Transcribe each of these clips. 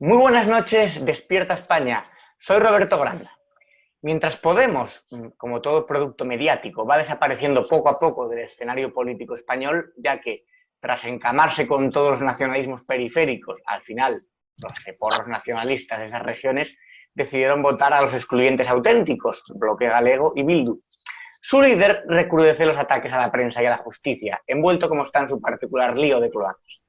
Muy buenas noches, despierta España. Soy Roberto Granda. Mientras Podemos, como todo producto mediático, va desapareciendo poco a poco del escenario político español, ya que tras encamarse con todos los nacionalismos periféricos, al final los ceporros nacionalistas de esas regiones decidieron votar a los excluyentes auténticos, Bloque Galego y Bildu. Su líder recrudece los ataques a la prensa y a la justicia, envuelto como está en su particular lío de cloacas.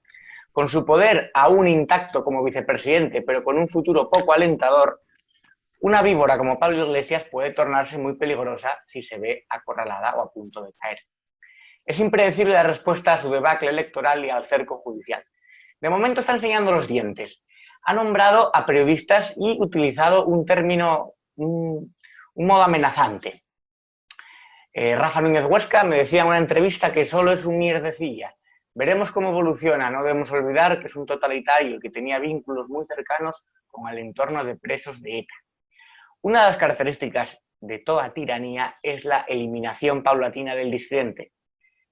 Con su poder aún intacto como vicepresidente, pero con un futuro poco alentador, una víbora como Pablo Iglesias puede tornarse muy peligrosa si se ve acorralada o a punto de caer. Es impredecible la respuesta a su debacle electoral y al cerco judicial. De momento está enseñando los dientes. Ha nombrado a periodistas y utilizado un término, un modo amenazante. Rafa Núñez Huesca me decía en una entrevista que solo es un mierdecilla. Veremos cómo evoluciona, no debemos olvidar que es un totalitario que tenía vínculos muy cercanos con el entorno de presos de ETA. Una de las características de toda tiranía es la eliminación paulatina del disidente.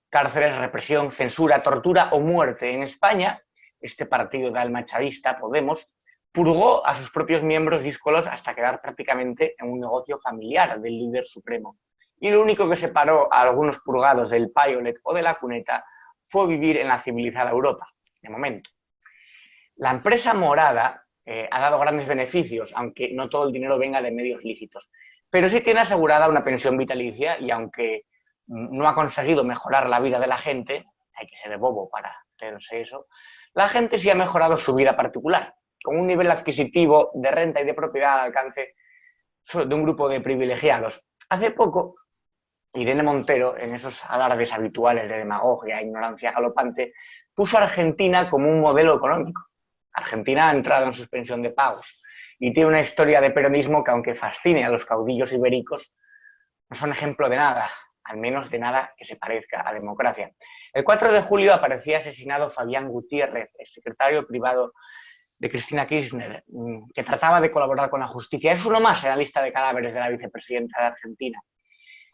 Cárceles, represión, censura, tortura o muerte. En España, este partido de alma chavista, Podemos, purgó a sus propios miembros díscolos hasta quedar prácticamente en un negocio familiar del líder supremo. Y lo único que separó a algunos purgados del Payolet o de la cuneta fue vivir en la civilizada Europa, de momento. La empresa morada ha dado grandes beneficios, aunque no todo el dinero venga de medios lícitos, pero sí tiene asegurada una pensión vitalicia y aunque no ha conseguido mejorar la vida de la gente, hay que ser bobo para hacerse eso, la gente sí ha mejorado su vida particular, con un nivel adquisitivo de renta y de propiedad al alcance de un grupo de privilegiados. Hace poco, Irene Montero, en esos alardes habituales de demagogia e ignorancia galopante, puso a Argentina como un modelo económico. Argentina ha entrado en suspensión de pagos y tiene una historia de peronismo que, aunque fascine a los caudillos ibéricos, no son ejemplo de nada, al menos de nada que se parezca a democracia. El 4 de julio aparecía asesinado Fabián Gutiérrez, el secretario privado de Cristina Kirchner, que trataba de colaborar con la justicia. Es uno más en la lista de cadáveres de la vicepresidenta de Argentina.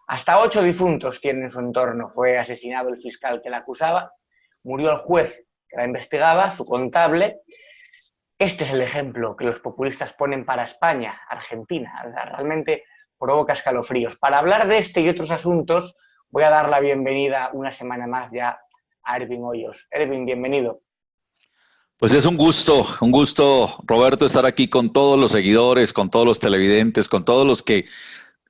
Hasta 8 difuntos tiene en su entorno. Fue asesinado el fiscal que la acusaba, murió el juez que la investigaba, su contable. Este es el ejemplo que los populistas ponen para España, Argentina. Realmente provoca escalofríos. Para hablar de este y otros asuntos, voy a dar la bienvenida una semana más ya a Ervin Hoyos. Ervin, bienvenido. Pues es un gusto, Roberto, estar aquí con todos los seguidores, con todos los televidentes, con todos los que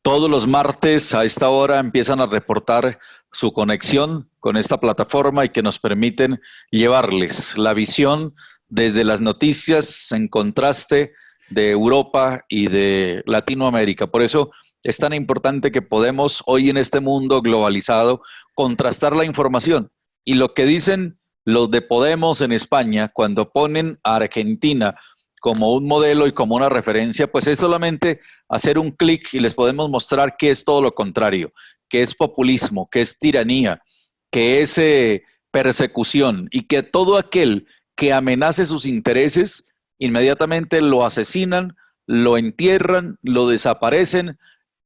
todos los martes a esta hora empiezan a reportar su conexión con esta plataforma y que nos permiten llevarles la visión desde las noticias en contraste de Europa y de Latinoamérica. Por eso es tan importante que podemos hoy en este mundo globalizado contrastar la información. Y lo que dicen los de Podemos en España cuando ponen a Argentina como un modelo y como una referencia, pues es solamente hacer un clic y les podemos mostrar que es todo lo contrario, que es populismo, que es tiranía, que es persecución y que todo aquel que amenace sus intereses, inmediatamente lo asesinan, lo entierran, lo desaparecen,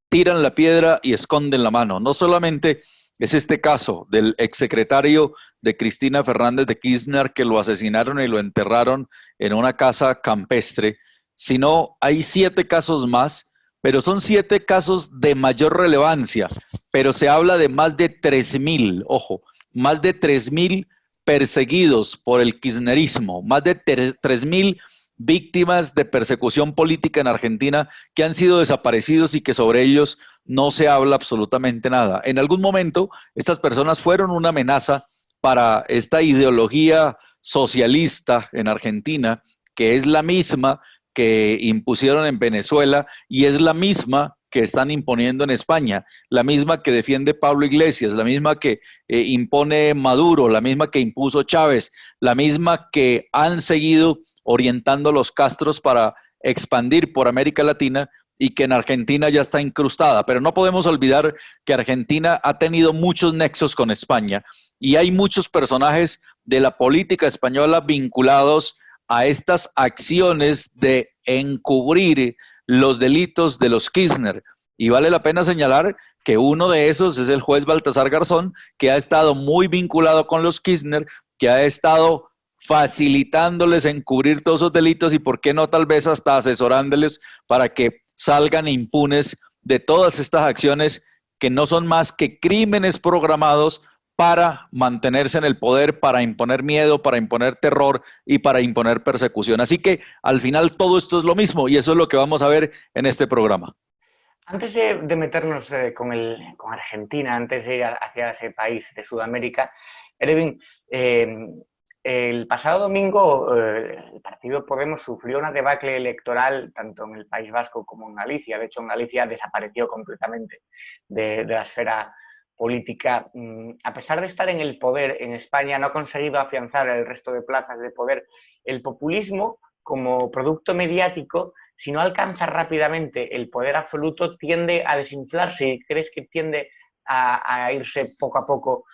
tiran la piedra y esconden la mano. No solamente es este caso del exsecretario de Cristina Fernández de Kirchner que lo asesinaron y lo enterraron en una casa campestre, sino hay 7 casos más, pero son 7 casos de mayor relevancia, pero se habla de más de 3.000, ojo, más de 3.000 perseguidos por el kirchnerismo, más de 3.000 víctimas de persecución política en Argentina que han sido desaparecidos y que sobre ellos no se habla absolutamente nada. En algún momento estas personas fueron una amenaza para esta ideología socialista en Argentina, que es la misma que impusieron en Venezuela y es la misma que están imponiendo en España, la misma que defiende Pablo Iglesias, la misma que impone Maduro, la misma que impuso Chávez, la misma que han seguido orientando los castros para expandir por América Latina y que en Argentina ya está incrustada. Pero no podemos olvidar que Argentina ha tenido muchos nexos con España y hay muchos personajes de la política española vinculados a estas acciones de encubrir los delitos de los Kirchner. Y vale la pena señalar que uno de esos es el juez Baltasar Garzón, que ha estado muy vinculado con los Kirchner, que ha estado facilitándoles encubrir todos esos delitos y por qué no tal vez hasta asesorándoles para que salgan impunes de todas estas acciones que no son más que crímenes programados para mantenerse en el poder, para imponer miedo, para imponer terror y para imponer persecución. Así que al final todo esto es lo mismo y eso es lo que vamos a ver en este programa. Antes de meternos con Argentina, antes de ir hacia ese país de Sudamérica, Erwin, el pasado domingo el partido Podemos sufrió una debacle electoral tanto en el País Vasco como en Galicia. De hecho, en Galicia desapareció completamente de la esfera política. A pesar de estar en el poder en España, no ha conseguido afianzar el resto de plazas de poder. El populismo, como producto mediático, si no alcanza rápidamente el poder absoluto, tiende a desinflarse. ¿Y crees que tiende a irse poco a poco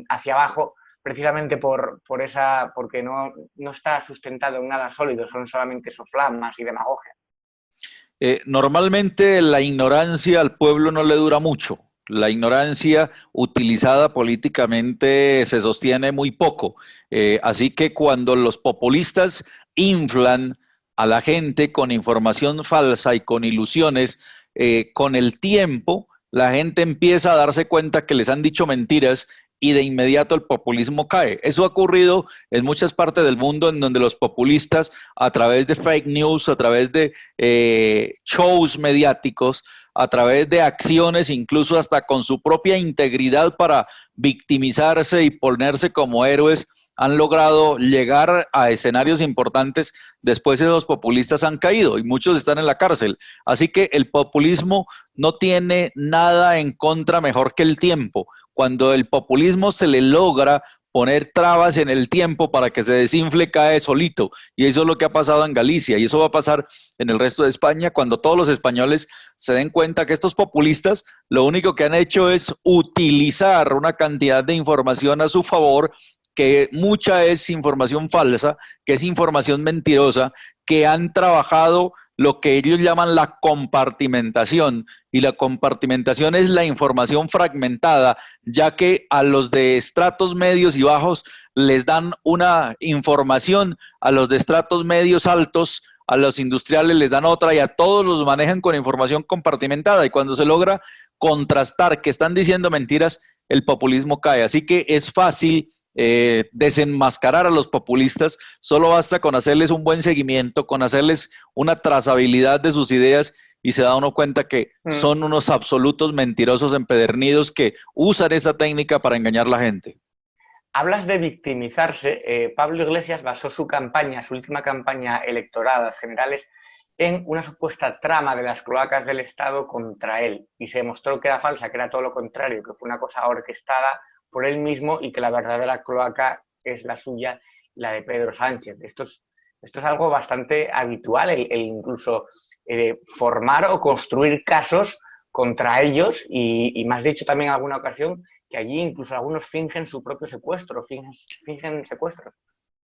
hacia abajo? Precisamente porque no está sustentado en nada sólido, son solamente soflamas y demagogia. Normalmente la ignorancia al pueblo no le dura mucho. La ignorancia utilizada políticamente se sostiene muy poco. Así que cuando los populistas inflan a la gente con información falsa y con ilusiones, con el tiempo la gente empieza a darse cuenta que les han dicho mentiras y de inmediato el populismo cae. Eso ha ocurrido en muchas partes del mundo en donde los populistas, a través de fake news, a través de shows mediáticos, a través de acciones, incluso hasta con su propia integridad para victimizarse y ponerse como héroes, han logrado llegar a escenarios importantes. Después esos populistas han caído y muchos están en la cárcel. Así que el populismo no tiene nada en contra mejor que el tiempo. Cuando el populismo se le logra poner trabas en el tiempo para que se desinfle, cae solito. Y eso es lo que ha pasado en Galicia y eso va a pasar en el resto de España cuando todos los españoles se den cuenta que estos populistas lo único que han hecho es utilizar una cantidad de información a su favor, que mucha es información falsa, que es información mentirosa, que han trabajado lo que ellos llaman la compartimentación, y la compartimentación es la información fragmentada, ya que a los de estratos medios y bajos les dan una información, a los de estratos medios altos, a los industriales les dan otra y a todos los manejan con información compartimentada, y cuando se logra contrastar que están diciendo mentiras, el populismo cae. Así que es fácil desenmascarar a los populistas, solo basta con hacerles un buen seguimiento, con hacerles una trazabilidad de sus ideas y se da uno cuenta que son unos absolutos mentirosos empedernidos que usan esa técnica para engañar a la gente. Hablas de victimizarse. Pablo Iglesias basó su campaña, su última campaña electoral, las generales, en una supuesta trama de las cloacas del Estado contra él y se demostró que era falsa, que era todo lo contrario, que fue una cosa orquestada por él mismo y que la verdadera cloaca es la suya, la de Pedro Sánchez. Esto es algo bastante habitual, el incluso formar o construir casos contra ellos y me has dicho también en alguna ocasión que allí incluso algunos fingen su propio secuestro, fingen secuestros.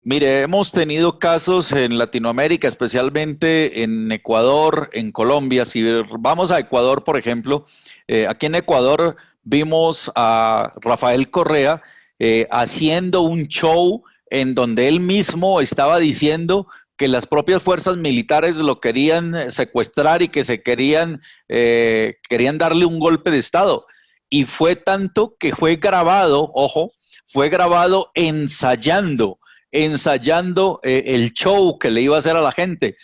Mire, hemos tenido casos en Latinoamérica, especialmente en Ecuador, en Colombia. Si vamos a Ecuador, por ejemplo, aquí en Ecuador vimos a Rafael Correa haciendo un show en donde él mismo estaba diciendo que las propias fuerzas militares lo querían secuestrar y que querían darle un golpe de Estado. Y fue tanto que fue grabado, ojo, fue grabado ensayando el show que le iba a hacer a la gente,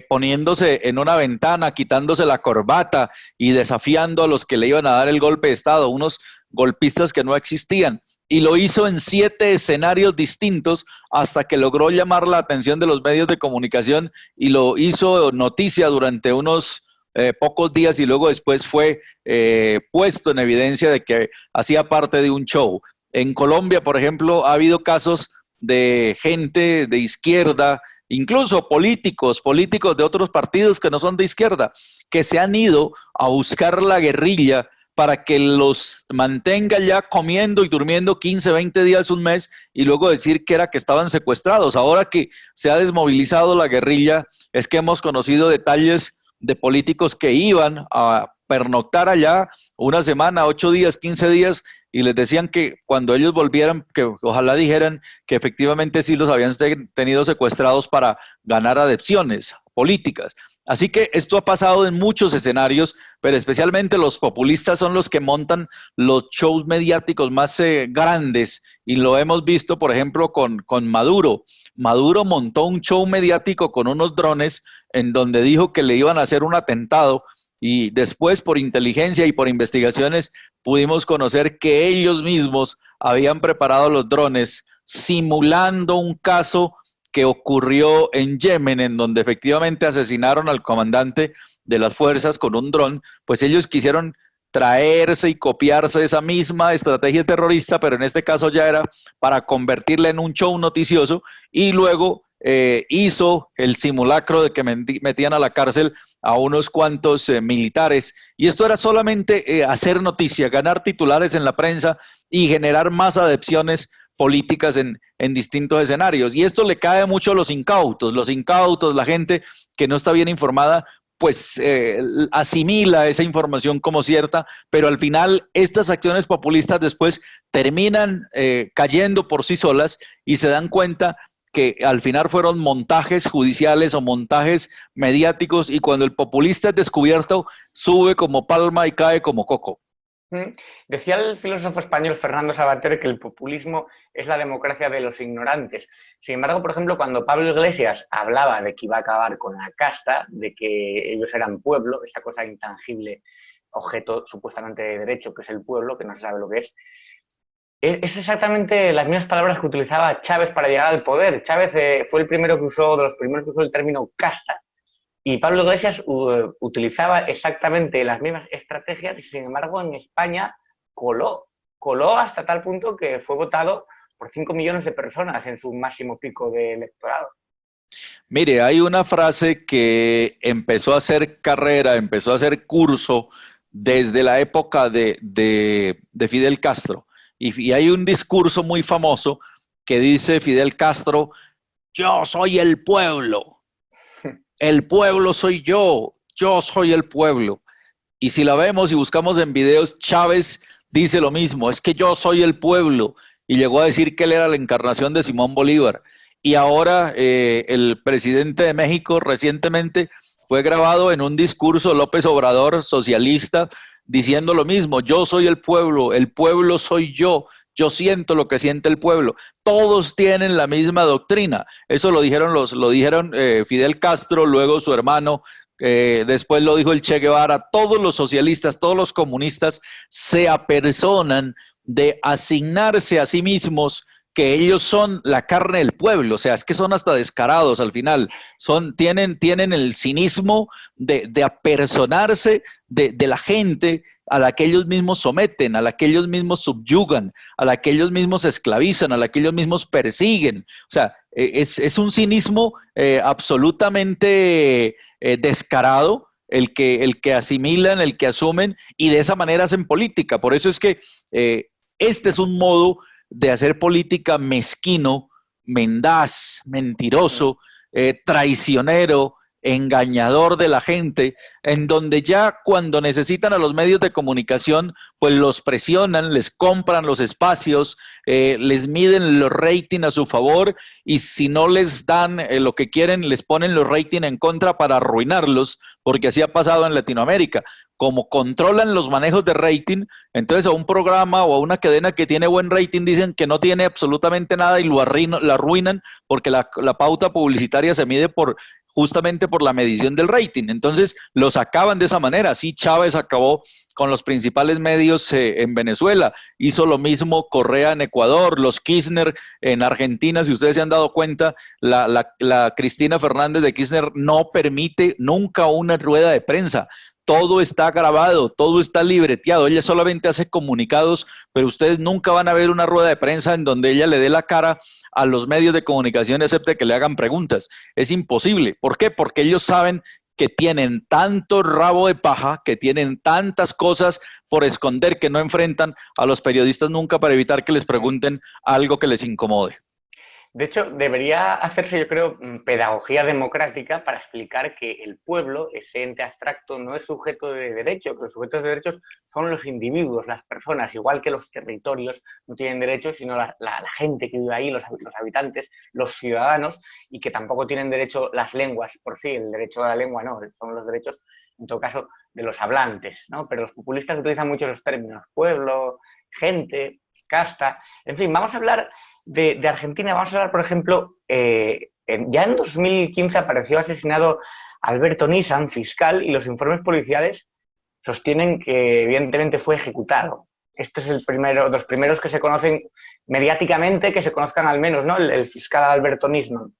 poniéndose en una ventana, quitándose la corbata y desafiando a los que le iban a dar el golpe de Estado, unos golpistas que no existían. Y lo hizo en 7 escenarios distintos hasta que logró llamar la atención de los medios de comunicación y lo hizo noticia durante unos pocos días y luego después fue puesto en evidencia de que hacía parte de un show. En Colombia, por ejemplo, ha habido casos de gente de izquierda, incluso políticos de otros partidos que no son de izquierda, que se han ido a buscar la guerrilla para que los mantenga ya comiendo y durmiendo 15, 20 días, un mes, y luego decir que estaban secuestrados. Ahora que se ha desmovilizado la guerrilla, es que hemos conocido detalles de políticos que iban a pernoctar allá una semana, 8 días, 15 días, y les decían que cuando ellos volvieran, que ojalá dijeran que efectivamente sí los habían tenido secuestrados para ganar adepciones políticas. Así que esto ha pasado en muchos escenarios, pero especialmente los populistas son los que montan los shows mediáticos más grandes, y lo hemos visto, por ejemplo, con Maduro. Maduro montó un show mediático con unos drones en donde dijo que le iban a hacer un atentado, y después por inteligencia y por investigaciones pudimos conocer que ellos mismos habían preparado los drones simulando un caso que ocurrió en Yemen, en donde efectivamente asesinaron al comandante de las fuerzas con un dron. Pues ellos quisieron traerse y copiarse esa misma estrategia terrorista, pero en este caso ya era para convertirla en un show noticioso, y luego hizo el simulacro de que metían a la cárcel a unos cuantos militares, y esto era solamente hacer noticia, ganar titulares en la prensa y generar más adepciones políticas en distintos escenarios. Y esto le cae mucho a los incautos, la gente que no está bien informada, pues asimila esa información como cierta, pero al final estas acciones populistas después terminan cayendo por sí solas, y se dan cuenta que al final fueron montajes judiciales o montajes mediáticos, y cuando el populista es descubierto, sube como palma y cae como coco. Decía el filósofo español Fernando Savater que el populismo es la democracia de los ignorantes. Sin embargo, por ejemplo, cuando Pablo Iglesias hablaba de que iba a acabar con la casta, de que ellos eran pueblo, esa cosa intangible, objeto supuestamente de derecho, que es el pueblo, que no se sabe lo que es exactamente las mismas palabras que utilizaba Chávez para llegar al poder. Chávez fue el primero que usó, de los primeros que usó el término casta. Y Pablo Iglesias utilizaba exactamente las mismas estrategias, y sin embargo en España coló hasta tal punto que fue votado por 5 millones de personas en su máximo pico de electorado. Mire, hay una frase que empezó a hacer carrera, empezó a hacer curso desde la época de Fidel Castro. Y hay un discurso muy famoso que dice Fidel Castro: yo soy el pueblo soy yo soy el pueblo. Y si la vemos y buscamos en videos, Chávez dice lo mismo: es que yo soy el pueblo, y llegó a decir que él era la encarnación de Simón Bolívar. Y ahora el presidente de México recientemente fue grabado en un discurso López Obrador, socialista, diciendo lo mismo: yo soy el pueblo soy yo siento lo que siente el pueblo. Todos tienen la misma doctrina. Eso lo dijeron Fidel Castro, luego su hermano, después lo dijo el Che Guevara. Todos los socialistas, todos los comunistas se apersonan de asignarse a sí mismos que ellos son la carne del pueblo. O sea, es que son hasta descarados al final. Tienen el cinismo de apersonarse de la gente a la que ellos mismos someten, a la que ellos mismos subyugan, a la que ellos mismos esclavizan, a la que ellos mismos persiguen. O sea, es un cinismo absolutamente descarado el que asimilan, el que asumen, y de esa manera hacen política. Por eso es que este es un modo de hacer política mezquino, mendaz, mentiroso, traicionero, engañador de la gente, en donde ya cuando necesitan a los medios de comunicación, pues los presionan, les compran los espacios, les miden los rating a su favor, y si no les dan lo que quieren, les ponen los rating en contra para arruinarlos, porque así ha pasado en Latinoamérica. Como controlan los manejos de rating, entonces a un programa o a una cadena que tiene buen rating dicen que no tiene absolutamente nada y lo arruinan, porque la pauta publicitaria se mide justamente por la medición del rating. Entonces los acaban de esa manera. Así Chávez acabó con los principales medios en Venezuela, hizo lo mismo Correa en Ecuador, los Kirchner en Argentina. Si ustedes se han dado cuenta, la Cristina Fernández de Kirchner no permite nunca una rueda de prensa. Todo está grabado, todo está libreteado. Ella solamente hace comunicados, pero ustedes nunca van a ver una rueda de prensa en donde ella le dé la cara a los medios de comunicación, excepto que le hagan preguntas. Es imposible. ¿Por qué? Porque ellos saben que tienen tanto rabo de paja, que tienen tantas cosas por esconder, que no enfrentan a los periodistas nunca para evitar que les pregunten algo que les incomode. De hecho, debería hacerse, yo creo, pedagogía democrática para explicar que el pueblo, ese ente abstracto, no es sujeto de derecho, que los sujetos de derechos son los individuos, las personas, igual que los territorios no tienen derechos, sino la gente que vive ahí, los habitantes, los ciudadanos, y que tampoco tienen derecho las lenguas por sí, el derecho a la lengua no, son los derechos, en todo caso, de los hablantes, ¿no? Pero los populistas utilizan mucho los términos pueblo, gente, casta, en fin, vamos a hablar de Argentina. Vamos a hablar, por ejemplo, ya en 2015 apareció asesinado Alberto Nissan, fiscal, y los informes policiales sostienen que evidentemente fue ejecutado. Este es los primeros que se conocen mediáticamente, que se conozcan al menos, ¿no? El fiscal Alberto Nisman.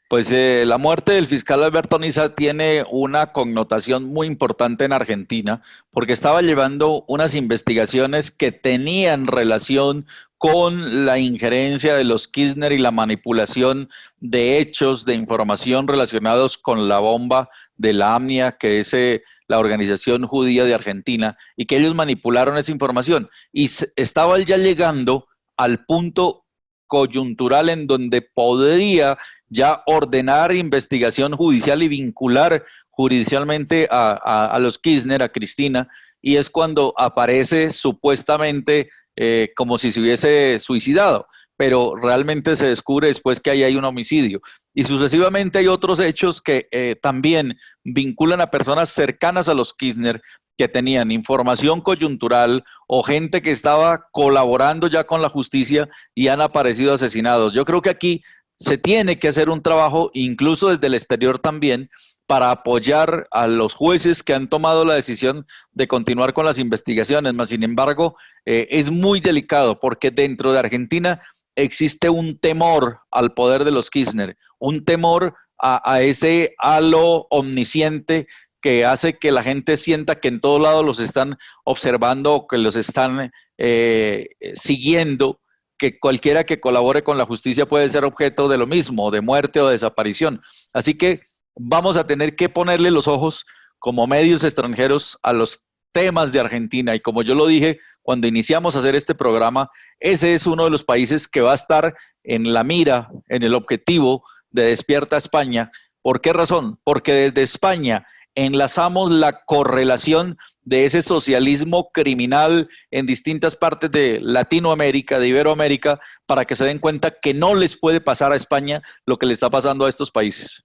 Pues la muerte del fiscal Alberto Niza tiene una connotación muy importante en Argentina, porque estaba llevando unas investigaciones que tenían relación con la injerencia de los Kirchner y la manipulación de hechos, de información relacionados con la bomba de la AMNIA, que es la organización judía de Argentina, y que ellos manipularon esa información. Y estaba ya llegando al punto coyuntural en donde podría ya ordenar investigación judicial y vincular judicialmente a los Kirchner, a Cristina, y es cuando aparece supuestamente como si se hubiese suicidado, pero realmente se descubre después que ahí hay un homicidio. Y sucesivamente hay otros hechos que también vinculan a personas cercanas a los Kirchner que tenían información coyuntural o gente que estaba colaborando ya con la justicia y han aparecido asesinados. Yo creo que aquí se tiene que hacer un trabajo, incluso desde el exterior también, para apoyar a los jueces que han tomado la decisión de continuar con las investigaciones. Mas, sin embargo, es muy delicado porque dentro de Argentina existe un temor al poder de los Kirchner, un temor a ese halo omnisciente que hace que la gente sienta que en todo lado los están observando o que los están siguiendo, que cualquiera que colabore con la justicia puede ser objeto de lo mismo, de muerte o de desaparición. Así que vamos a tener que ponerle los ojos como medios extranjeros a los temas de Argentina. Y como yo lo dije cuando iniciamos a hacer este programa, ese es uno de los países que va a estar en la mira, en el objetivo de Despierta España. ¿Por qué razón? Porque desde España enlazamos la correlación de ese socialismo criminal en distintas partes de Latinoamérica, de Iberoamérica, para que se den cuenta que no les puede pasar a España lo que le está pasando a estos países.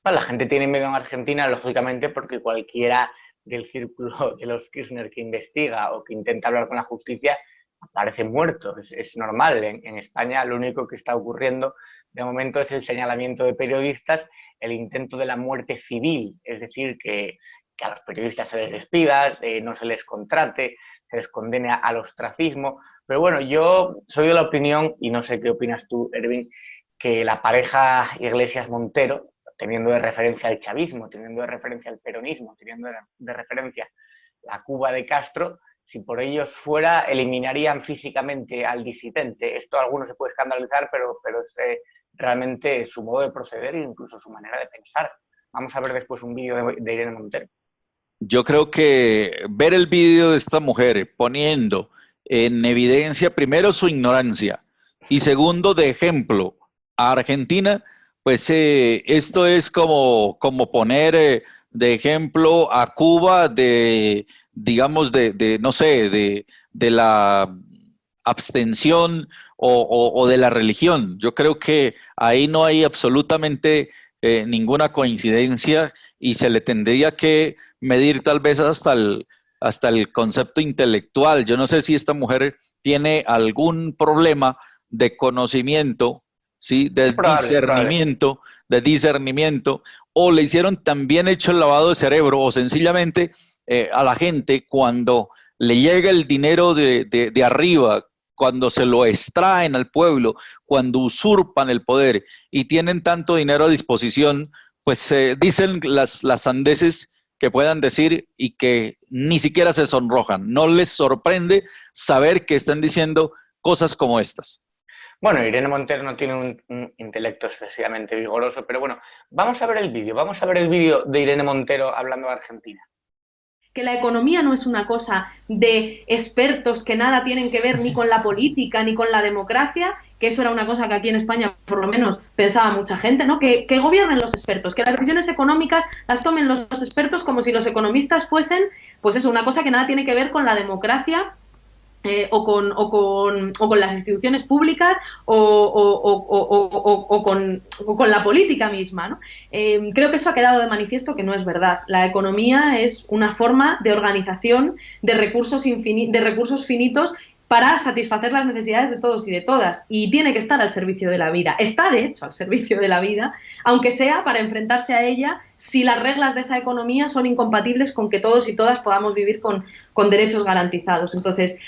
Bueno, la gente tiene miedo en Argentina, lógicamente, porque cualquiera del círculo de los Kirchner que investiga o que intenta hablar con la justicia aparece muerto. Es normal. En España lo único que está ocurriendo de momento es el señalamiento de periodistas, el intento de la muerte civil, es decir, que a los periodistas se les despida, no se les contrate, se les condene al ostracismo. Pero bueno, yo soy de la opinión, y no sé qué opinas tú, Erwin, que la pareja Iglesias-Montero, teniendo de referencia al chavismo, teniendo de referencia al peronismo, teniendo de referencia la Cuba de Castro, si por ellos fuera, eliminarían físicamente al disidente. Esto a algunos se puede escandalizar, pero es realmente su modo de proceder e incluso su manera de pensar. Vamos a ver después un vídeo de Irene Montero. Yo creo que ver el vídeo de esta mujer poniendo en evidencia primero su ignorancia y segundo de ejemplo a Argentina, pues esto es como poner de ejemplo a Cuba digamos, no sé, de la abstención o de la religión. Yo creo que ahí no hay absolutamente ninguna coincidencia y se le tendría que medir tal vez hasta el concepto intelectual. Yo no sé si esta mujer tiene algún problema de conocimiento, ¿sí? De discernimiento, o le hicieron también hecho el lavado de cerebro, o sencillamente a la gente cuando le llega el dinero de arriba, cuando se lo extraen al pueblo, cuando usurpan el poder y tienen tanto dinero a disposición, pues dicen las sandeces que puedan decir y que ni siquiera se sonrojan. No les sorprende saber que están diciendo cosas como estas. Bueno, Irene Montero no tiene un intelecto excesivamente vigoroso, pero bueno, vamos a ver el vídeo de Irene Montero hablando de Argentina. Que la economía no es una cosa de expertos que nada tienen que ver ni con la política ni con la democracia, que eso era una cosa que aquí en España por lo menos pensaba mucha gente, ¿no? Que gobiernen los expertos, que las decisiones económicas las tomen los expertos como si los economistas fuesen, pues eso, una cosa que nada tiene que ver con la democracia o con las instituciones públicas o con la política misma, ¿no? Creo que eso ha quedado de manifiesto que no es verdad. La economía es una forma de organización de recursos finitos para satisfacer las necesidades de todos y de todas, y tiene que estar al servicio de la vida. Está, de hecho, al servicio de la vida, aunque sea para enfrentarse a ella si las reglas de esa economía son incompatibles con que todos y todas podamos vivir con derechos garantizados. Entonces,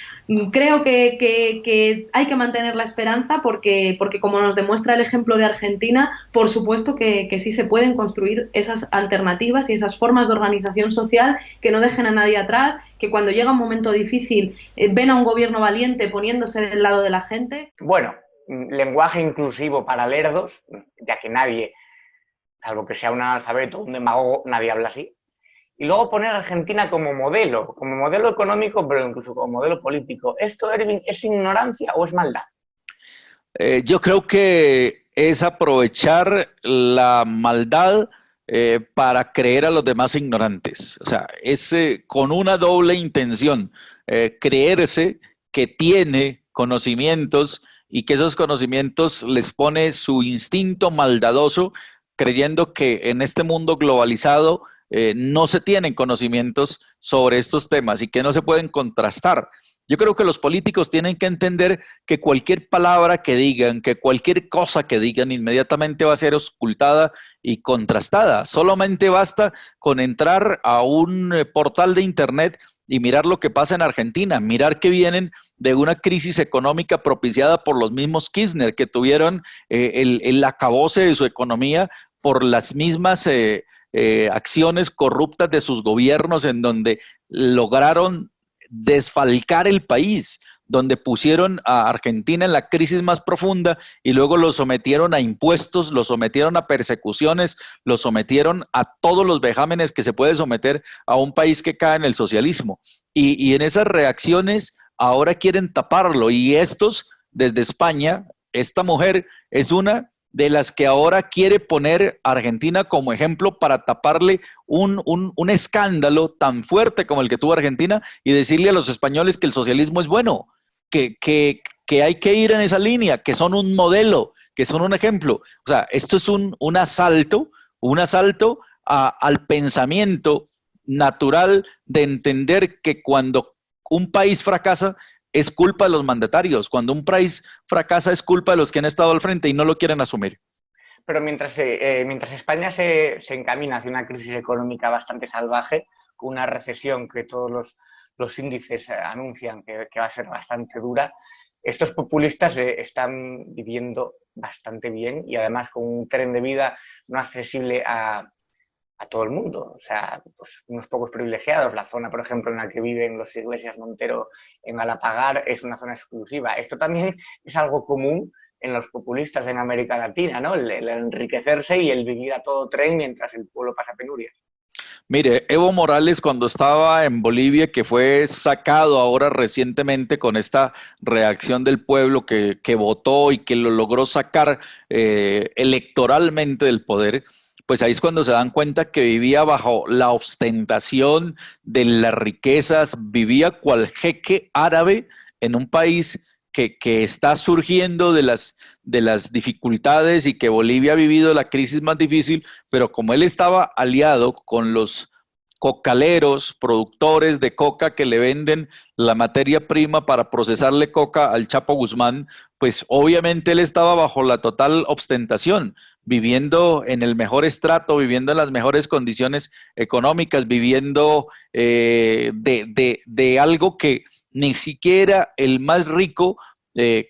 creo que hay que mantener la esperanza porque como nos demuestra el ejemplo de Argentina, por supuesto que sí se pueden construir esas alternativas y esas formas de organización social que no dejen a nadie atrás, que cuando llega un momento difícil ven a un gobierno valiente poniéndose del lado de la gente. Bueno, lenguaje inclusivo para lerdos, ya que nadie, salvo que sea un analfabeto, un demagogo, nadie habla así. Y luego poner a Argentina como modelo económico, pero incluso como modelo político. ¿Esto, Ervin, es ignorancia o es maldad? Yo creo que es aprovechar la maldad para creer a los demás ignorantes. O sea, es con una doble intención, creerse que tiene conocimientos y que esos conocimientos les pone su instinto maldadoso, creyendo que en este mundo globalizado no se tienen conocimientos sobre estos temas y que no se pueden contrastar. Yo creo que los políticos tienen que entender que cualquier palabra que digan, que cualquier cosa que digan, inmediatamente va a ser auscultada y contrastada. Solamente basta con entrar a un portal de internet y mirar lo que pasa en Argentina, mirar que vienen de una crisis económica propiciada por los mismos Kirchner, que tuvieron el acabose de su economía por las mismas acciones corruptas de sus gobiernos, en donde lograron desfalcar el país, donde pusieron a Argentina en la crisis más profunda y luego lo sometieron a impuestos, lo sometieron a persecuciones, lo sometieron a todos los vejámenes que se puede someter a un país que cae en el socialismo. Y en esas reacciones ahora quieren taparlo, y estos, desde España, esta mujer es una de las que ahora quiere poner a Argentina como ejemplo para taparle un escándalo tan fuerte como el que tuvo Argentina y decirle a los españoles que el socialismo es bueno, que hay que ir en esa línea, que son un modelo, que son un ejemplo. O sea, esto es un asalto al pensamiento natural de entender que cuando un país fracasa, es culpa de los mandatarios. Cuando un país fracasa, es culpa de los que han estado al frente y no lo quieren asumir. Pero mientras España se encamina hacia una crisis económica bastante salvaje, con una recesión que todos los índices anuncian que va a ser bastante dura, estos populistas están viviendo bastante bien y además con un tren de vida no accesible a todo el mundo, o sea, pues unos pocos privilegiados. La zona, por ejemplo, en la que viven los Iglesias Montero en Galapagar es una zona exclusiva. Esto también es algo común en los populistas en América Latina, ¿no? El enriquecerse y el vivir a todo tren mientras el pueblo pasa penurias. Mire, Evo Morales, cuando estaba en Bolivia, que fue sacado ahora recientemente con esta reacción del pueblo que votó y que lo logró sacar electoralmente del poder, pues ahí es cuando se dan cuenta que vivía bajo la ostentación de las riquezas, vivía cual jeque árabe en un país que está surgiendo de las dificultades y que Bolivia ha vivido la crisis más difícil, pero como él estaba aliado con los cocaleros, productores de coca que le venden la materia prima para procesarle coca al Chapo Guzmán, pues obviamente él estaba bajo la total ostentación, viviendo en el mejor estrato, viviendo en las mejores condiciones económicas, viviendo de algo que ni siquiera el más rico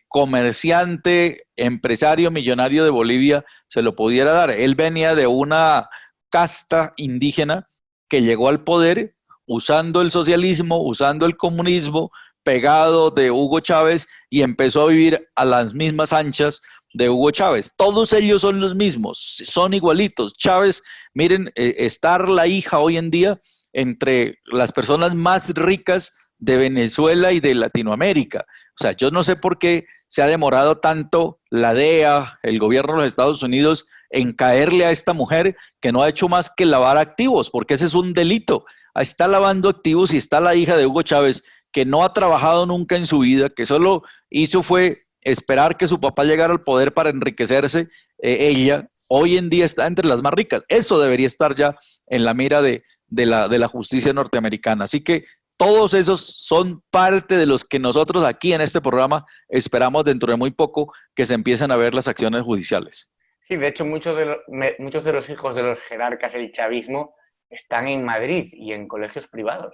comerciante, empresario, millonario de Bolivia se lo pudiera dar. Él venía de una casta indígena que llegó al poder usando el socialismo, usando el comunismo, pegado de Hugo Chávez, y empezó a vivir a las mismas anchas de Hugo Chávez. Todos ellos son los mismos, son igualitos. Chávez, miren, estar la hija hoy en día entre las personas más ricas de Venezuela y de Latinoamérica. O sea, yo no sé por qué se ha demorado tanto la DEA, el gobierno de los Estados Unidos, en caerle a esta mujer que no ha hecho más que lavar activos, porque ese es un delito. Está lavando activos y está la hija de Hugo Chávez, que no ha trabajado nunca en su vida, que solo hizo fue esperar que su papá llegara al poder para enriquecerse. Ella hoy en día está entre las más ricas. Eso debería estar ya en la mira de la justicia norteamericana. Así que todos esos son parte de los que nosotros aquí en este programa esperamos dentro de muy poco que se empiecen a ver las acciones judiciales. Sí, de hecho muchos de los hijos de los jerarcas del chavismo están en Madrid y en colegios privados.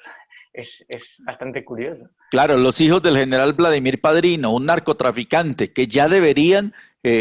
Es bastante curioso. Claro, los hijos del general Vladimir Padrino, un narcotraficante que ya deberían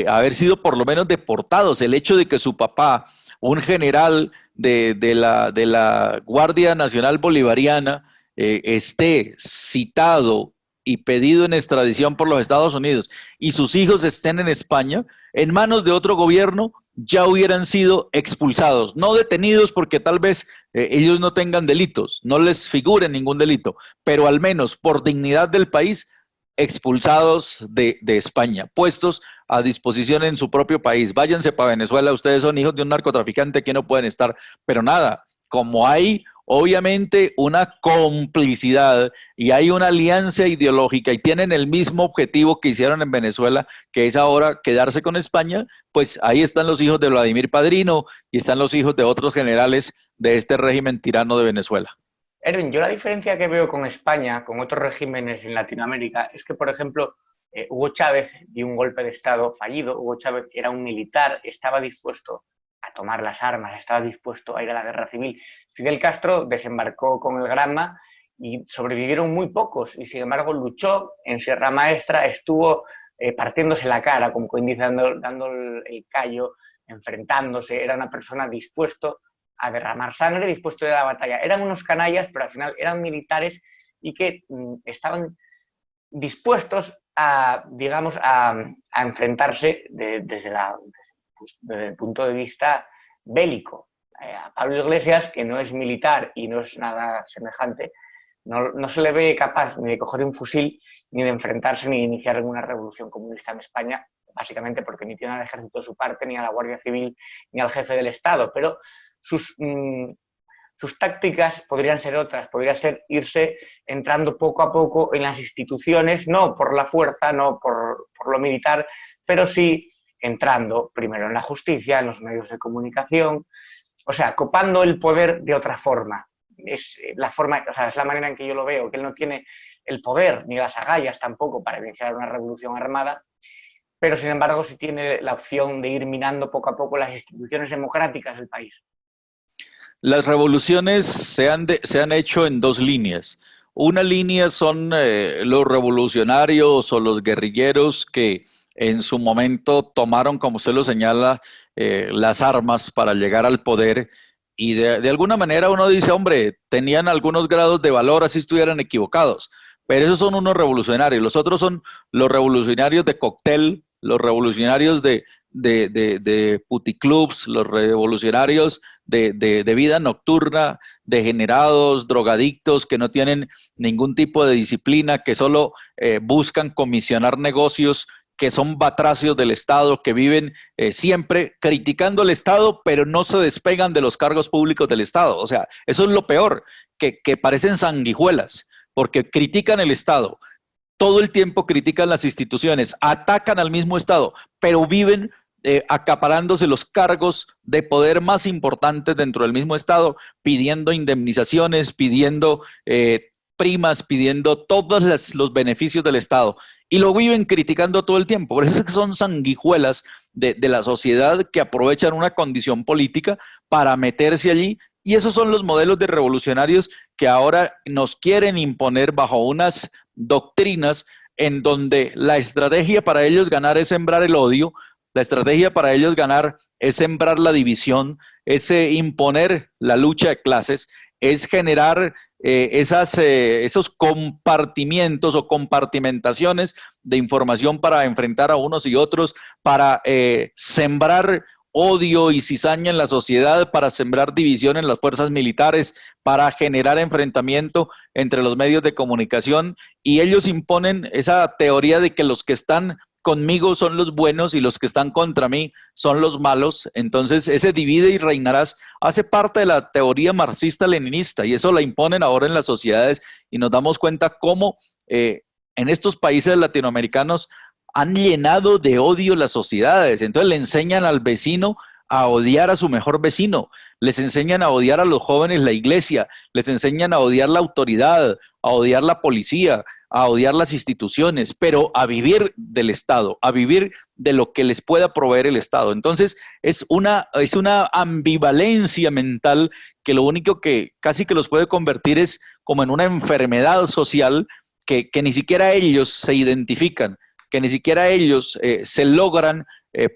haber sido por lo menos deportados. El hecho de que su papá, un general de la Guardia Nacional Bolivariana, esté citado y pedido en extradición por los Estados Unidos y sus hijos estén en España, en manos de otro gobierno, ya hubieran sido expulsados, no detenidos porque tal vez ellos no tengan delitos, no les figure ningún delito, pero al menos por dignidad del país, expulsados de España, puestos a disposición en su propio país. Váyanse para Venezuela, ustedes son hijos de un narcotraficante, aquí no pueden estar, pero nada, como hay obviamente una complicidad y hay una alianza ideológica y tienen el mismo objetivo que hicieron en Venezuela, que es ahora quedarse con España, pues ahí están los hijos de Vladimir Padrino y están los hijos de otros generales de este régimen tirano de Venezuela. Erwin, yo la diferencia que veo con España, con otros regímenes en Latinoamérica, es que, por ejemplo, Hugo Chávez dio un golpe de Estado fallido. Hugo Chávez era un militar, estaba dispuesto a tomar las armas, estaba dispuesto a ir a la guerra civil. Fidel Castro desembarcó con el Granma y sobrevivieron muy pocos, y sin embargo luchó en Sierra Maestra, estuvo partiéndose la cara, como quien dice, dando el callo, enfrentándose. Era una persona dispuesto a derramar sangre, dispuesto a ir a la batalla. Eran unos canallas, pero al final eran militares y que estaban dispuestos a, digamos, a enfrentarse desde el punto de vista bélico. A Pablo Iglesias, que no es militar y no es nada semejante, no se le ve capaz ni de coger un fusil, ni de enfrentarse, ni de iniciar alguna revolución comunista en España, básicamente porque ni tiene al ejército de su parte, ni a la Guardia Civil, ni al jefe del Estado. Pero sus tácticas podrían ser otras, podría ser irse entrando poco a poco en las instituciones, no por la fuerza, no por lo militar, pero sí entrando primero en la justicia, en los medios de comunicación, o sea, copando el poder de otra forma. Es la forma, o sea, es la manera en que yo lo veo, que él no tiene el poder ni las agallas tampoco para iniciar una revolución armada, pero sin embargo sí tiene la opción de ir minando poco a poco las instituciones democráticas del país. Las revoluciones se han hecho en dos líneas. Una línea son los revolucionarios o los guerrilleros que en su momento tomaron, como usted lo señala, las armas para llegar al poder, y de alguna manera uno dice, hombre, tenían algunos grados de valor así estuvieran equivocados, pero esos son unos revolucionarios. Los otros son los revolucionarios de cóctel, los revolucionarios de puticlubs, los revolucionarios de vida nocturna, degenerados, drogadictos, que no tienen ningún tipo de disciplina, que solo buscan comisionar negocios, que son batracios del Estado, que viven siempre criticando al Estado, pero no se despegan de los cargos públicos del Estado. O sea, eso es lo peor, que parecen sanguijuelas, porque critican el Estado, todo el tiempo critican las instituciones, atacan al mismo Estado, pero viven acaparándose los cargos de poder más importantes dentro del mismo Estado, pidiendo indemnizaciones, pidiendo primas, pidiendo todos los beneficios del Estado, y lo viven criticando todo el tiempo. Por eso es que son sanguijuelas de la sociedad que aprovechan una condición política para meterse allí, y esos son los modelos de revolucionarios que ahora nos quieren imponer bajo unas doctrinas en donde la estrategia para ellos ganar es sembrar el odio, la estrategia para ellos ganar es sembrar la división, es imponer la lucha de clases, es generar esos compartimientos o compartimentaciones de información para enfrentar a unos y otros, para sembrar odio y cizaña en la sociedad, para sembrar división en las fuerzas militares, para generar enfrentamiento entre los medios de comunicación, y ellos imponen esa teoría de que los que están conmigo son los buenos y los que están contra mí son los malos. Entonces ese divide y reinarás hace parte de la teoría marxista-leninista, y eso la imponen ahora en las sociedades, y nos damos cuenta cómo en estos países latinoamericanos han llenado de odio las sociedades. Entonces le enseñan al vecino a odiar a su mejor vecino, les enseñan a odiar a los jóvenes la iglesia, les enseñan a odiar la autoridad, a odiar la policía, a odiar las instituciones, pero a vivir del Estado, a vivir de lo que les pueda proveer el Estado. Entonces es una ambivalencia mental que lo único que casi que los puede convertir es como en una enfermedad social que ni siquiera ellos se identifican, que ni siquiera ellos se logran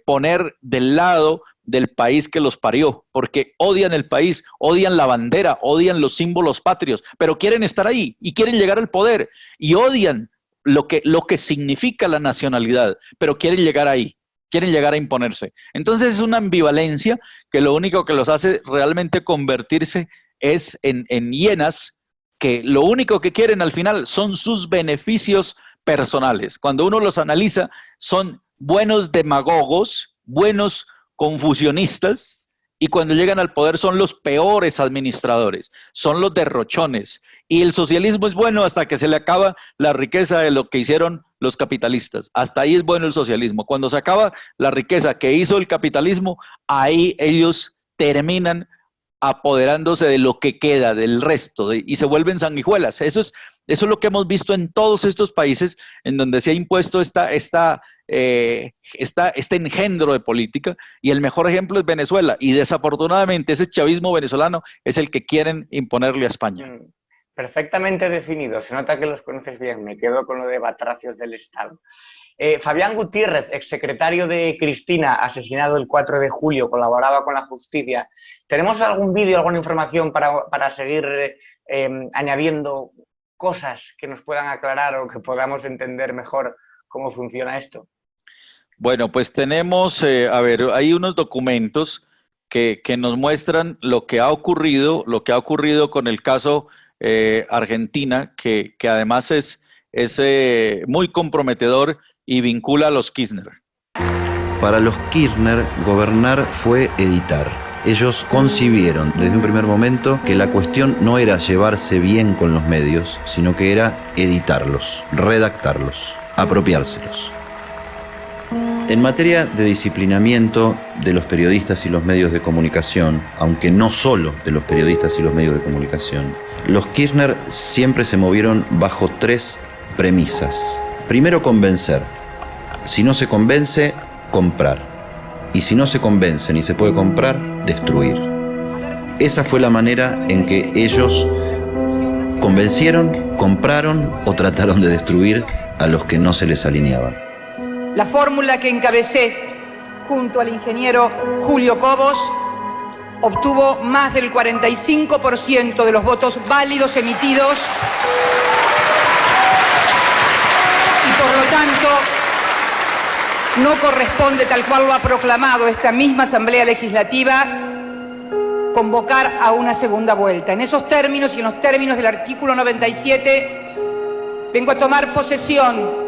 poner del lado del país que los parió, porque odian el país, odian la bandera, odian los símbolos patrios, pero quieren estar ahí y quieren llegar al poder, y odian lo que significa la nacionalidad, pero quieren llegar ahí, quieren llegar a imponerse. Entonces es una ambivalencia que lo único que los hace realmente convertirse es en hienas, que lo único que quieren al final son sus beneficios personales. Cuando uno los analiza, son buenos demagogos, buenos confusionistas, y cuando llegan al poder son los peores administradores, son los derrochones. Y el socialismo es bueno hasta que se le acaba la riqueza de lo que hicieron los capitalistas. Hasta ahí es bueno el socialismo. Cuando se acaba la riqueza que hizo el capitalismo, ahí ellos terminan apoderándose de lo que queda, del resto, y se vuelven sanguijuelas. Eso es lo que hemos visto en todos estos países en donde se ha impuesto este engendro de política, y el mejor ejemplo es Venezuela, y desafortunadamente ese chavismo venezolano es el que quieren imponerle a España. Perfectamente definido, se nota que los conoces bien, me quedo con lo de batracios del Estado. Fabián Gutiérrez, exsecretario de Cristina, asesinado el 4 de julio, colaboraba con la justicia. ¿Tenemos algún vídeo, alguna información para seguir añadiendo cosas que nos puedan aclarar o que podamos entender mejor cómo funciona esto? Bueno, pues tenemos, hay unos documentos que nos muestran lo que ha ocurrido con el caso Argentina, que además es muy comprometedor y vincula a los Kirchner. Para los Kirchner, gobernar fue editar. Ellos concibieron desde un primer momento que la cuestión no era llevarse bien con los medios, sino que era editarlos, redactarlos, apropiárselos. En materia de disciplinamiento de los periodistas y los medios de comunicación, aunque no solo de los periodistas y los medios de comunicación, los Kirchner siempre se movieron bajo 3 premisas. Primero, convencer. Si no se convence, comprar. Y si no se convence ni se puede comprar, destruir. Esa fue la manera en que ellos convencieron, compraron o trataron de destruir a los que no se les alineaban. La fórmula que encabecé junto al ingeniero Julio Cobos obtuvo más del 45% de los votos válidos emitidos y por lo tanto no corresponde, tal cual lo ha proclamado esta misma Asamblea Legislativa, convocar a una segunda vuelta. En esos términos y en los términos del artículo 97 vengo a tomar posesión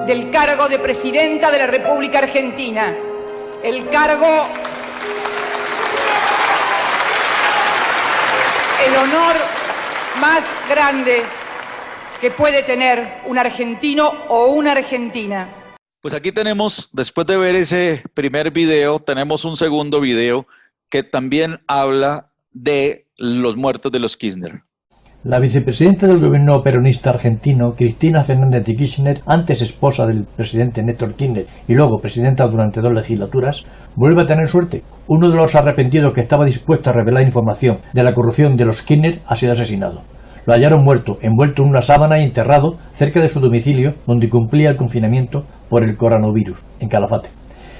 del cargo de Presidenta de la República Argentina, el cargo, el honor más grande que puede tener un argentino o una argentina. Pues aquí tenemos, después de ver ese primer video, tenemos un segundo video que también habla de los muertos de los Kirchner. La vicepresidenta del gobierno peronista argentino, Cristina Fernández de Kirchner, antes esposa del presidente Néstor Kirchner y luego presidenta durante 2 legislaturas, vuelve a tener suerte. Uno de los arrepentidos que estaba dispuesto a revelar información de la corrupción de los Kirchner ha sido asesinado. Lo hallaron muerto, envuelto en una sábana y enterrado cerca de su domicilio, donde cumplía el confinamiento por el coronavirus, en Calafate.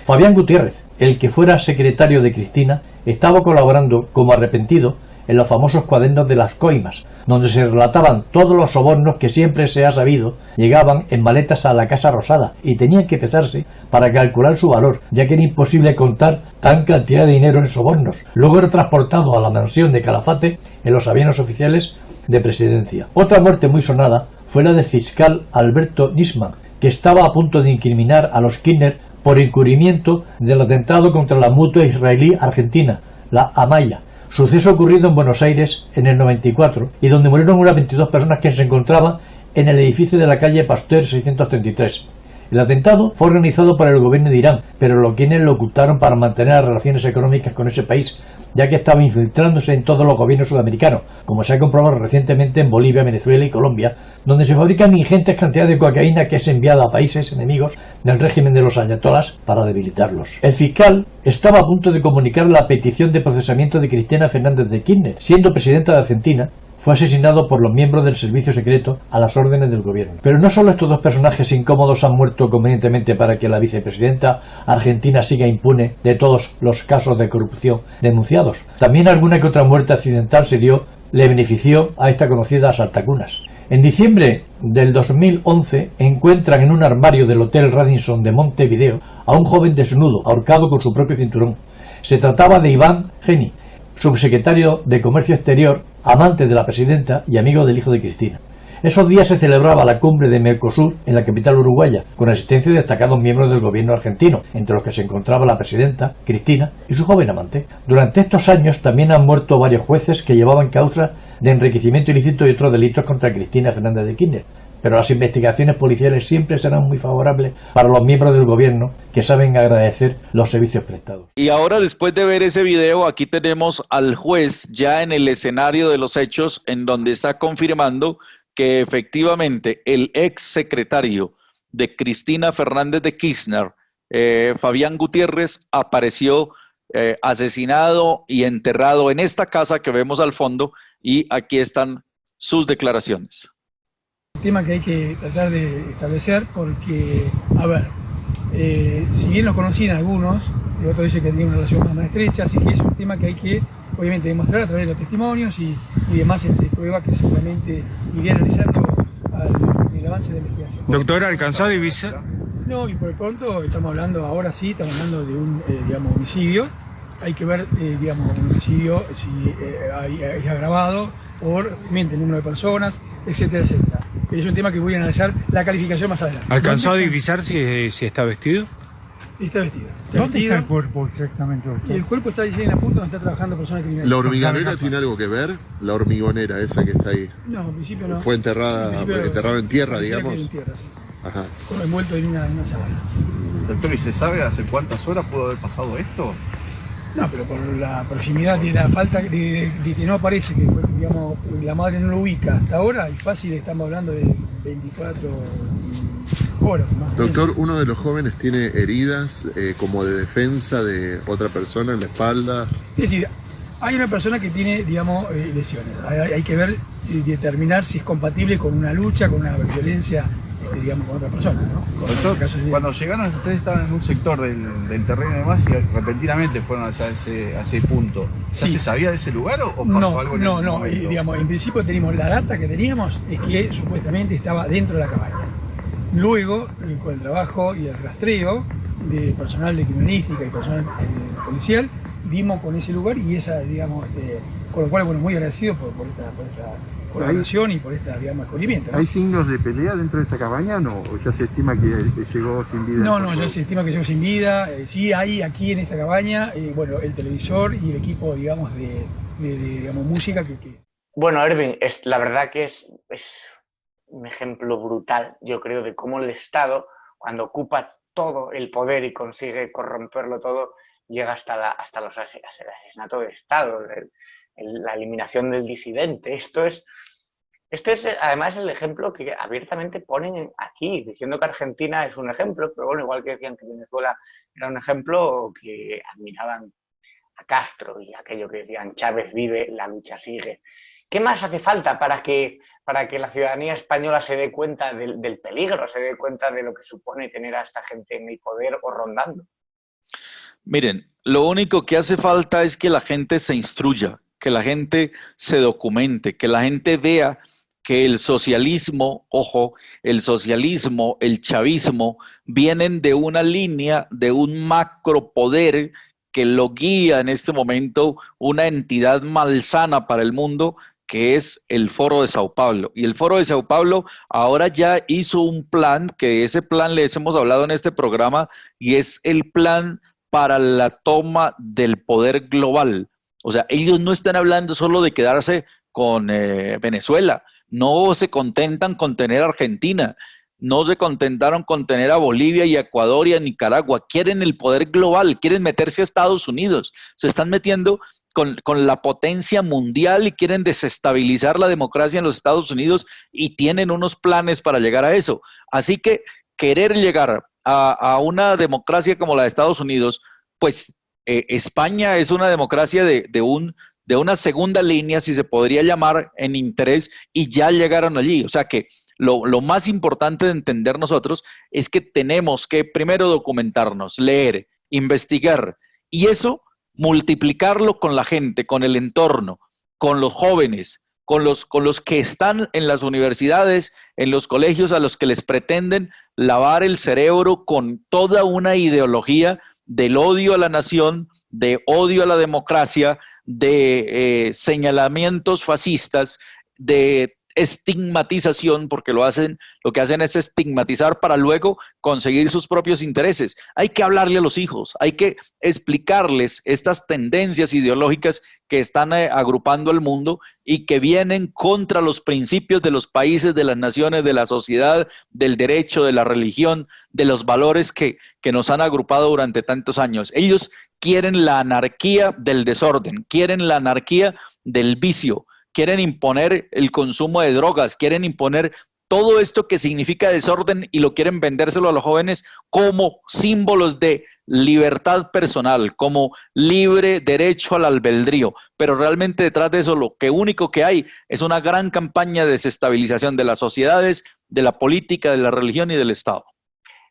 Fabián Gutiérrez, el que fuera secretario de Cristina, estaba colaborando como arrepentido en los famosos cuadernos de las coimas, donde se relataban todos los sobornos que siempre se ha sabido llegaban en maletas a la Casa Rosada y tenían que pesarse para calcular su valor, ya que era imposible contar tan cantidad de dinero en sobornos. Luego era transportado a la mansión de Calafate en los aviones oficiales de presidencia. Otra muerte muy sonada fue la del fiscal Alberto Nisman, que estaba a punto de incriminar a los Kirchner por encubrimiento del atentado contra la mutua israelí-argentina, la Amaya, suceso ocurrido en Buenos Aires en el 94 y donde murieron unas 22 personas que se encontraban en el edificio de la calle Pasteur 633. El atentado fue organizado por el gobierno de Irán, pero los Kirchner lo ocultaron para mantener las relaciones económicas con ese país, ya que estaba infiltrándose en todos los gobiernos sudamericanos, como se ha comprobado recientemente en Bolivia, Venezuela y Colombia, donde se fabrican ingentes cantidades de cocaína que es enviada a países enemigos del régimen de los ayatolás para debilitarlos. El fiscal estaba a punto de comunicar la petición de procesamiento de Cristina Fernández de Kirchner, siendo presidenta de Argentina. Fue asesinado por los miembros del servicio secreto a las órdenes del gobierno. Pero no solo estos dos personajes incómodos han muerto convenientemente para que la vicepresidenta argentina siga impune de todos los casos de corrupción denunciados. También alguna que otra muerte accidental le benefició a esta conocida saltacunas. En diciembre del 2011 encuentran en un armario del Hotel Radisson de Montevideo a un joven desnudo, ahorcado con su propio cinturón. Se trataba de Iván Geni, subsecretario de Comercio Exterior, amante de la presidenta y amigo del hijo de Cristina. Esos días se celebraba la cumbre de Mercosur en la capital uruguaya, con asistencia de destacados miembros del gobierno argentino, entre los que se encontraba la presidenta, Cristina, y su joven amante. Durante estos años también han muerto varios jueces que llevaban causas de enriquecimiento ilícito y otros delitos contra Cristina Fernández de Kirchner. Pero las investigaciones policiales siempre serán muy favorables para los miembros del gobierno que saben agradecer los servicios prestados. Y ahora, después de ver ese video, aquí tenemos al juez ya en el escenario de los hechos, en donde está confirmando que efectivamente el ex secretario de Cristina Fernández de Kirchner, Fabián Gutiérrez, apareció asesinado y enterrado en esta casa que vemos al fondo, y aquí están sus declaraciones. Tema que hay que tratar de establecer porque, a ver, si bien lo conocían algunos, y otros dicen que tienen una relación más estrecha, así que es un tema que hay que, obviamente, demostrar a través de los testimonios y demás pruebas que seguramente irían analizando el avance de la investigación. Doctor, ¿alcanzó a divisar? No, y por el pronto estamos hablando, ahora sí, estamos hablando de un, digamos, homicidio. Hay que ver, digamos, un homicidio, si es agravado por, obviamente, el número de personas, etcétera, etcétera. Es un tema que voy a analizar la calificación más adelante. ¿Alcanzó a divisar si está vestido? Está vestido. ¿Dónde está el cuerpo exactamente? Y el cuerpo está ahí en la punta donde está trabajando persona criminal. ¿La hormigonera tiene algo que ver? La hormigonera esa que está ahí. No, en principio no. ¿Fue enterrada en tierra, digamos? En tierra, sí. Ajá. Envuelto en una sábana. Doctor, ¿y se sabe hace cuántas horas pudo haber pasado esto? No, pero por la proximidad y la falta de que no aparece, que digamos, la madre no lo ubica hasta ahora, es fácil, estamos hablando de 24 horas más. Doctor, uno de los jóvenes tiene heridas como de defensa de otra persona en la espalda. Es decir, hay una persona que tiene, digamos, lesiones. Hay que ver y determinar si es compatible con una lucha, con una violencia, digamos, con otra persona, ¿no? Doctor, cuando llegaron ustedes estaban en un sector del terreno y demás y repentinamente fueron hacia ese punto. ¿Ya Sí. se sabía de ese lugar o pasó algo en el momento? Digamos, en principio teníamos la data que teníamos es que supuestamente estaba dentro de la cabaña. Luego, con el trabajo y el rastreo de personal de criminalística y personal policial, dimos con ese lugar y esa, digamos, con lo cual, bueno, muy agradecido por esta colaboración y por esta, digamos, acogimiento, ¿no? ¿Hay signos de pelea dentro de esta cabaña no? ¿O ya se estima que llegó sin vida? No, ya se estima que llegó sin vida. Sí hay aquí en esta cabaña, bueno, el televisor y el equipo, digamos, de digamos, música que... Bueno, Erwin, la verdad que es un ejemplo brutal, yo creo, de cómo el Estado, cuando ocupa todo el poder y consigue corromperlo todo, llega hasta el asesinato de Estado, la eliminación del disidente. Esto es además el ejemplo que abiertamente ponen aquí, diciendo que Argentina es un ejemplo, pero bueno, igual que decían que Venezuela era un ejemplo, que admiraban a Castro y aquello que decían Chávez vive, la lucha sigue. ¿Qué más hace falta para que la ciudadanía española se dé cuenta del peligro, se dé cuenta de lo que supone tener a esta gente en el poder o rondando? Miren, lo único que hace falta es que la gente se instruya, que la gente se documente, que la gente vea que el socialismo, ojo, el socialismo, el chavismo, vienen de una línea, de un macropoder que lo guía en este momento una entidad malsana para el mundo, que es el Foro de Sao Paulo. Y el Foro de Sao Paulo ahora ya hizo un plan, que ese plan les hemos hablado en este programa, y es el plan para la toma del poder global. O sea, ellos no están hablando solo de quedarse con Venezuela, no se contentan con tener a Argentina, no se contentaron con tener a Bolivia y a Ecuador y a Nicaragua, quieren el poder global, quieren meterse a Estados Unidos, se están metiendo con la potencia mundial y quieren desestabilizar la democracia en los Estados Unidos y tienen unos planes para llegar a eso. Así que querer llegar a una democracia como la de Estados Unidos, pues España es una democracia de una segunda línea, si se podría llamar, en interés, y ya llegaron allí. O sea que lo más importante de entender nosotros es que tenemos que primero documentarnos, leer, investigar, y eso multiplicarlo con la gente, con el entorno, con los jóvenes, con los que están en las universidades, en los colegios, a los que les pretenden lavar el cerebro con toda una ideología del odio a la nación, de odio a la democracia, de señalamientos fascistas, de estigmatización, porque lo que hacen es estigmatizar para luego conseguir sus propios intereses. Hay que hablarle a los hijos, hay que explicarles estas tendencias ideológicas que están agrupando al mundo y que vienen contra los principios de los países, de las naciones, de la sociedad, del derecho, de la religión, de los valores que nos han agrupado durante tantos años. Ellos quieren la anarquía del desorden, quieren la anarquía del vicio, quieren imponer el consumo de drogas, quieren imponer todo esto que significa desorden y lo quieren vendérselo a los jóvenes como símbolos de libertad personal, como libre derecho al albedrío. Pero realmente detrás de eso lo único que hay es una gran campaña de desestabilización de las sociedades, de la política, de la religión y del Estado.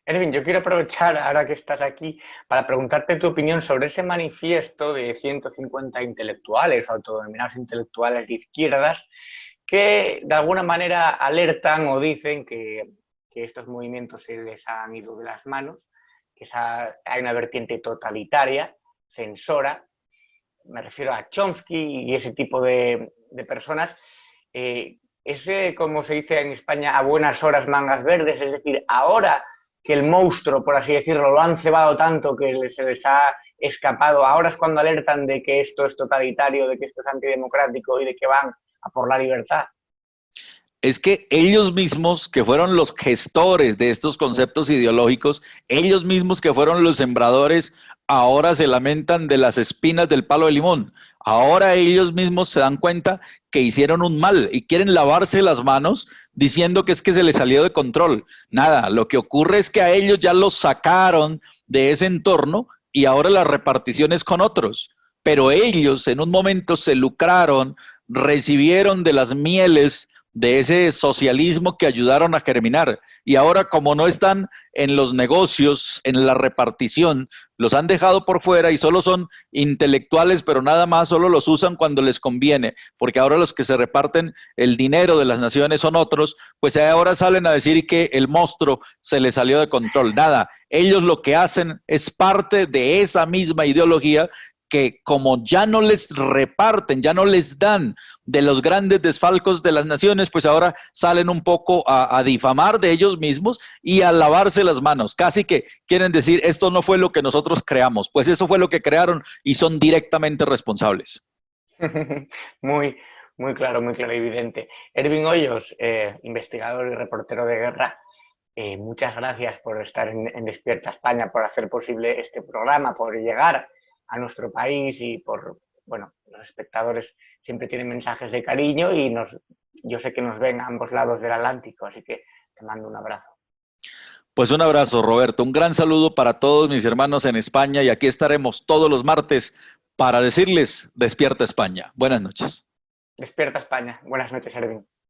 Erwin, yo quiero aprovechar, ahora que estás aquí, para preguntarte tu opinión sobre ese manifiesto de 150 intelectuales, autodenominados intelectuales de izquierdas, que de alguna manera alertan o dicen que estos movimientos se les han ido de las manos, que hay una vertiente totalitaria, censora, me refiero a Chomsky y ese tipo de personas. Ese, como se dice en España, a buenas horas mangas verdes, es decir, ahora que el monstruo, por así decirlo, lo han cebado tanto que se les ha escapado, ahora es cuando alertan de que esto es totalitario, de que esto es antidemocrático y de que van a por la libertad. Es que ellos mismos, que fueron los gestores de estos conceptos ideológicos, ellos mismos que fueron los sembradores, ahora se lamentan de las espinas del palo de limón. Ahora ellos mismos se dan cuenta que hicieron un mal y quieren lavarse las manos diciendo que es que se les salió de control. Nada, lo que ocurre es que a ellos ya los sacaron de ese entorno y ahora la repartición es con otros. Pero ellos en un momento se lucraron, recibieron de las mieles de ese socialismo que ayudaron a germinar. Y ahora, como no están en los negocios, en la repartición, los han dejado por fuera y solo son intelectuales, pero nada más, solo los usan cuando les conviene, porque ahora los que se reparten el dinero de las naciones son otros, pues ahora salen a decir que el monstruo se les salió de control. Nada, ellos lo que hacen es parte de esa misma ideología que como ya no les reparten, ya no les dan de los grandes desfalcos de las naciones, pues ahora salen un poco a difamar de ellos mismos y a lavarse las manos. Casi que quieren decir, esto no fue lo que nosotros creamos, pues eso fue lo que crearon y son directamente responsables. Muy claro, evidente. Erwin Hoyos, investigador y reportero de guerra, muchas gracias por estar en Despierta España, por hacer posible este programa, por llegar a nuestro país y por, bueno, los espectadores siempre tienen mensajes de cariño y yo sé que nos ven a ambos lados del Atlántico, así que te mando un abrazo. Pues un abrazo, Roberto, un gran saludo para todos mis hermanos en España y aquí estaremos todos los martes para decirles Despierta España. Buenas noches. Despierta España. Buenas noches, Erwin.